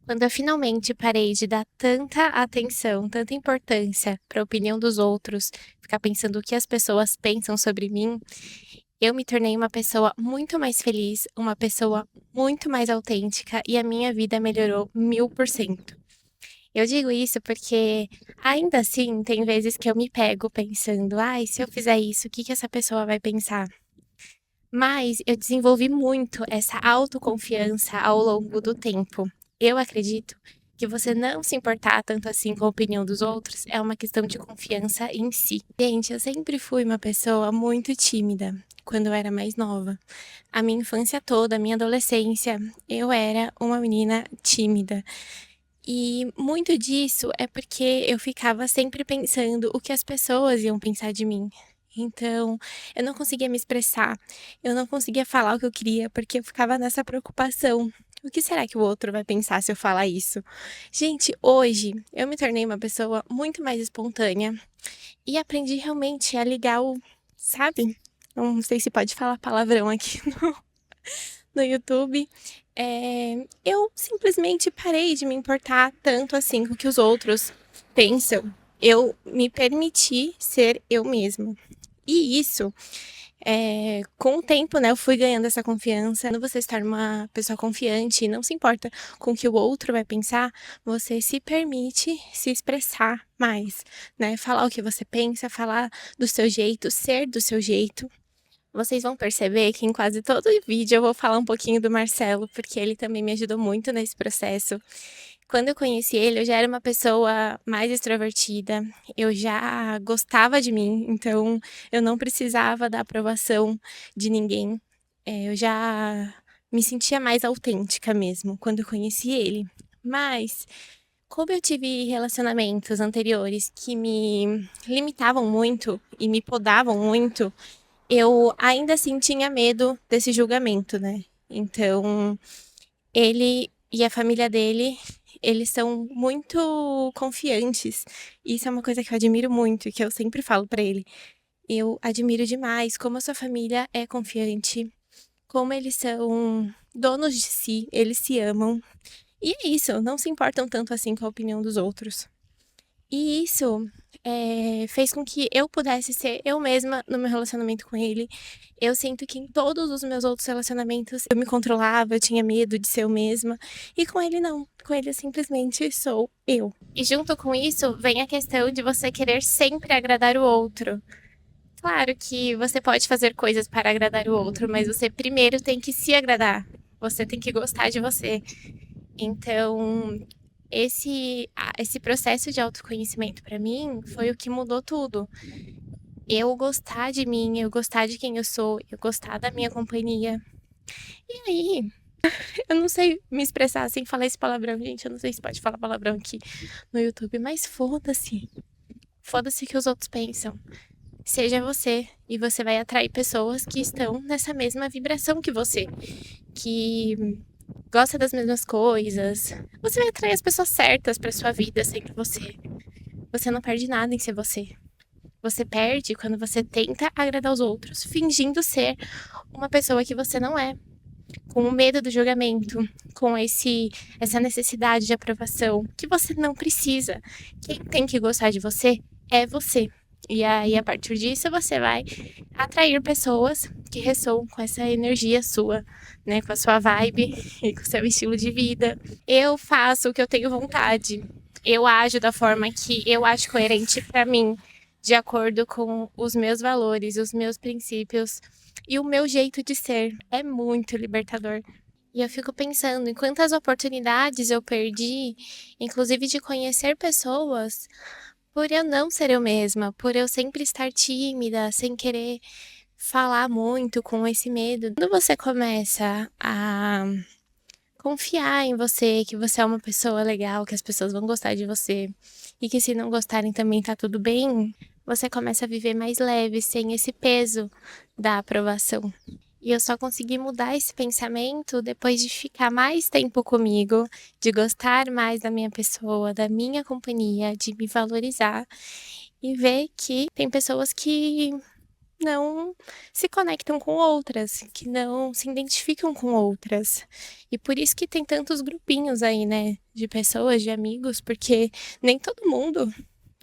Quando eu finalmente parei de dar tanta atenção, tanta importância para a opinião dos outros, ficar pensando o que as pessoas pensam sobre mim, eu me tornei uma pessoa muito mais feliz, uma pessoa muito mais autêntica e a minha vida melhorou 1000%. Eu digo isso porque, ainda assim, tem vezes que eu me pego pensando: "Ai, se eu fizer isso, o que que essa pessoa vai pensar?". Mas eu desenvolvi muito essa autoconfiança ao longo do tempo. Eu acredito que você não se importar tanto assim com a opinião dos outros é uma questão de confiança em si. Gente, eu sempre fui uma pessoa muito tímida quando eu era mais nova. A minha infância toda, a minha adolescência, eu era uma menina tímida. E muito disso é porque eu ficava sempre pensando o que as pessoas iam pensar de mim. Então, eu não conseguia me expressar, eu não conseguia falar o que eu queria, porque eu ficava nessa preocupação. O que será que o outro vai pensar se eu falar isso? Gente, hoje eu me tornei uma pessoa muito mais espontânea e aprendi realmente a ligar o, sabe? Não sei se pode falar palavrão aqui no YouTube, eu simplesmente parei de me importar tanto assim com o que os outros pensam. Eu me permiti ser eu mesma. E isso, com o tempo, né, eu fui ganhando essa confiança. Quando você se torna uma pessoa confiante e não se importa com o que o outro vai pensar, você se permite se expressar mais, né? Falar o que você pensa, falar do seu jeito, ser do seu jeito. Vocês vão perceber que em quase todo vídeo eu vou falar um pouquinho do Marcelo, porque ele também me ajudou muito nesse processo. Quando eu conheci ele, eu já era uma pessoa mais extrovertida, eu já gostava de mim, então eu não precisava da aprovação de ninguém. Eu já me sentia mais autêntica mesmo quando eu conheci ele. Mas, como eu tive relacionamentos anteriores que me limitavam muito e me podavam muito, eu ainda assim tinha medo desse julgamento, né. Então, ele e a família dele, eles são muito confiantes. Isso é uma coisa que eu admiro muito e que eu sempre falo pra ele. Eu admiro demais como a sua família é confiante, como eles são donos de si, eles se amam. E é isso, não se importam tanto assim com a opinião dos outros. E isso, fez com que eu pudesse ser eu mesma no meu relacionamento com ele. Eu sinto que em todos os meus outros relacionamentos eu me controlava, eu tinha medo de ser eu mesma, e com ele não, com ele eu simplesmente sou eu. E junto com isso vem a questão de você querer sempre agradar o outro. Claro que você pode fazer coisas para agradar o outro, mas você primeiro tem que se agradar. Você tem que gostar de você. Então, esse processo de autoconhecimento para mim foi o que mudou tudo. Eu gostar de mim, eu gostar de quem eu sou, eu gostar da minha companhia. E aí, eu não sei me expressar sem falar esse palavrão, gente. Eu não sei se pode falar palavrão aqui no YouTube, mas foda-se. Foda-se o que os outros pensam. Seja você, e você vai atrair pessoas que estão nessa mesma vibração que você, que gosta das mesmas coisas. Você vai atrair as pessoas certas para sua vida sendo você. Você não perde nada em ser você. Você perde quando você tenta agradar os outros, fingindo ser uma pessoa que você não é, com o medo do julgamento, com essa necessidade de aprovação, que você não precisa. Quem tem que gostar de você é você. E aí, a partir disso, você vai atrair pessoas que ressoam com essa energia sua, né? Com a sua vibe e com o seu estilo de vida. Eu faço o que eu tenho vontade. Eu ajo da forma que eu acho coerente para mim, de acordo com os meus valores, os meus princípios e o meu jeito de ser. É muito libertador. E eu fico pensando em quantas oportunidades eu perdi, inclusive de conhecer pessoas, por eu não ser eu mesma, por eu sempre estar tímida, sem querer falar muito, com esse medo. Quando você começa a confiar em você, que você é uma pessoa legal, que as pessoas vão gostar de você e que se não gostarem também tá tudo bem, você começa a viver mais leve, sem esse peso da aprovação. E eu só consegui mudar esse pensamento depois de ficar mais tempo comigo, de gostar mais da minha pessoa, da minha companhia, de me valorizar e ver que tem pessoas que não se conectam com outras, que não se identificam com outras. E por isso que tem tantos grupinhos aí, né, de pessoas, de amigos, porque nem todo mundo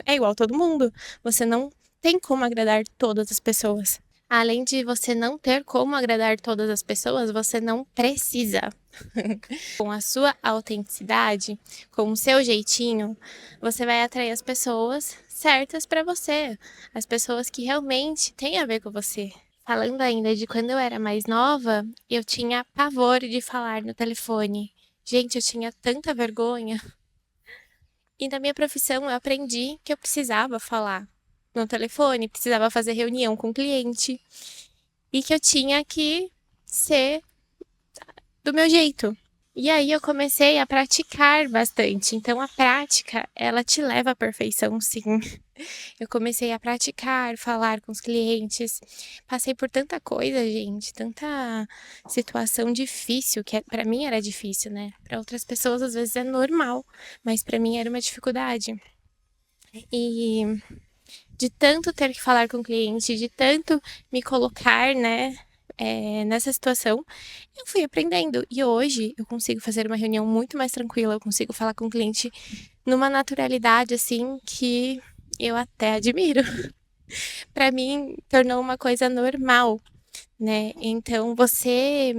é igual a todo mundo. Você não tem como agradar todas as pessoas. Além de você não ter como agradar todas as pessoas, você não precisa. Com a sua autenticidade, com o seu jeitinho, você vai atrair as pessoas certas para você, as pessoas que realmente têm a ver com você. Falando ainda de quando eu era mais nova, eu tinha pavor de falar no telefone. Gente, eu tinha tanta vergonha. E na minha profissão eu aprendi que eu precisava falar no telefone, precisava fazer reunião com o cliente e que eu tinha que ser do meu jeito. E aí eu comecei a praticar bastante, então a prática, ela te leva à perfeição, sim. Eu comecei a praticar, falar com os clientes, passei por tanta coisa, gente, tanta situação difícil, que para mim era difícil, né, para outras pessoas às vezes é normal, mas para mim era uma dificuldade. E de tanto ter que falar com o cliente, de tanto me colocar, né, nessa situação, eu fui aprendendo. E hoje eu consigo fazer uma reunião muito mais tranquila, eu consigo falar com o cliente numa naturalidade, assim, que eu até admiro. Para mim, tornou uma coisa normal, né. Então você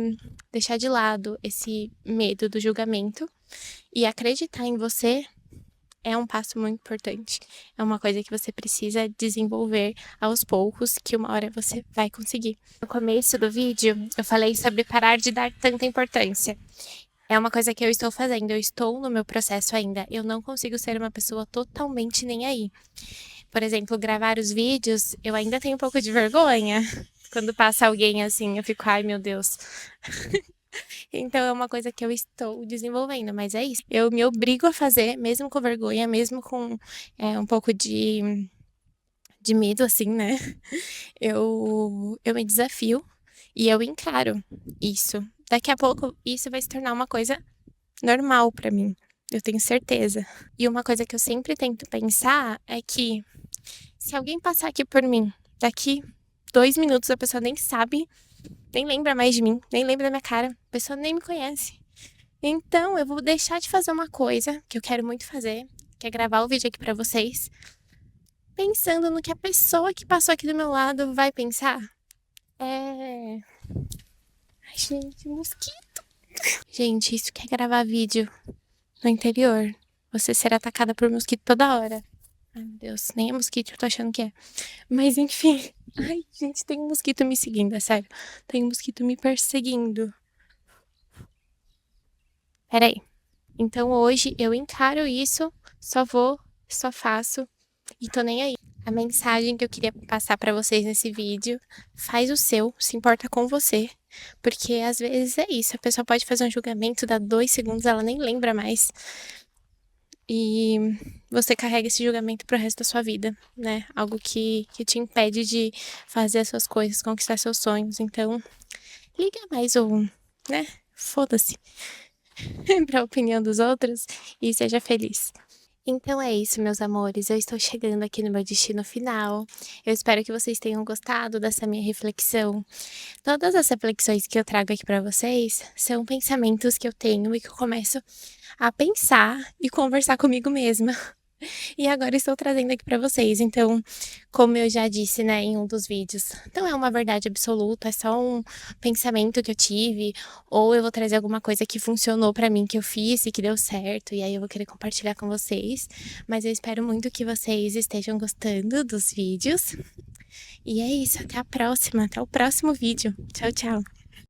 deixar de lado esse medo do julgamento e acreditar em você é um passo muito importante. É uma coisa que você precisa desenvolver aos poucos, que uma hora você vai conseguir. No começo do vídeo, eu falei sobre parar de dar tanta importância. É uma coisa que eu estou fazendo, eu estou no meu processo ainda. Eu não consigo ser uma pessoa totalmente nem aí. Por exemplo, gravar os vídeos, eu ainda tenho um pouco de vergonha. Quando passa alguém assim, eu fico, ai meu Deus. Então é uma coisa que eu estou desenvolvendo, mas é isso. Eu me obrigo a fazer, mesmo com vergonha, mesmo com um pouco de medo, assim, né? Eu me desafio e eu encaro isso. Daqui a pouco isso vai se tornar uma coisa normal pra mim, eu tenho certeza. E uma coisa que eu sempre tento pensar é que se alguém passar aqui por mim, daqui 2 minutos a pessoa nem sabe, nem lembra mais de mim, nem lembra da minha cara, a pessoa nem me conhece. Então eu vou deixar de fazer uma coisa que eu quero muito fazer, que é gravar o vídeo aqui pra vocês, pensando no que a pessoa que passou aqui do meu lado vai pensar. Ai, gente, mosquito. Gente, isso que é gravar vídeo no interior. Você ser atacada por mosquito toda hora. Ai, meu Deus, nem é mosquito, eu tô achando que é. Mas enfim. Ai, gente, tem um mosquito me seguindo, é sério. Tem um mosquito me perseguindo. Espera aí. Então hoje eu encaro isso, só vou, só faço e tô nem aí. A mensagem que eu queria passar pra vocês nesse vídeo, faz o seu, se importa com você, porque às vezes é isso, a pessoa pode fazer um julgamento, dá 2 segundos, ela nem lembra mais, e você carrega esse julgamento pro resto da sua vida, né, algo que te impede de fazer as suas coisas, conquistar seus sonhos, então liga mais ou, né, foda-se pra opinião dos outros e seja feliz. Então é isso, meus amores. Eu estou chegando aqui no meu destino final. Eu espero que vocês tenham gostado dessa minha reflexão. Todas as reflexões que eu trago aqui para vocês são pensamentos que eu tenho e que eu começo a pensar e conversar comigo mesma. E agora estou trazendo aqui para vocês. Então, como eu já disse, né, em um dos vídeos, não é uma verdade absoluta, é só um pensamento que eu tive, ou eu vou trazer alguma coisa que funcionou para mim, que eu fiz e que deu certo, e aí eu vou querer compartilhar com vocês. Mas eu espero muito que vocês estejam gostando dos vídeos. E é isso, até a próxima, até o próximo vídeo. Tchau, tchau.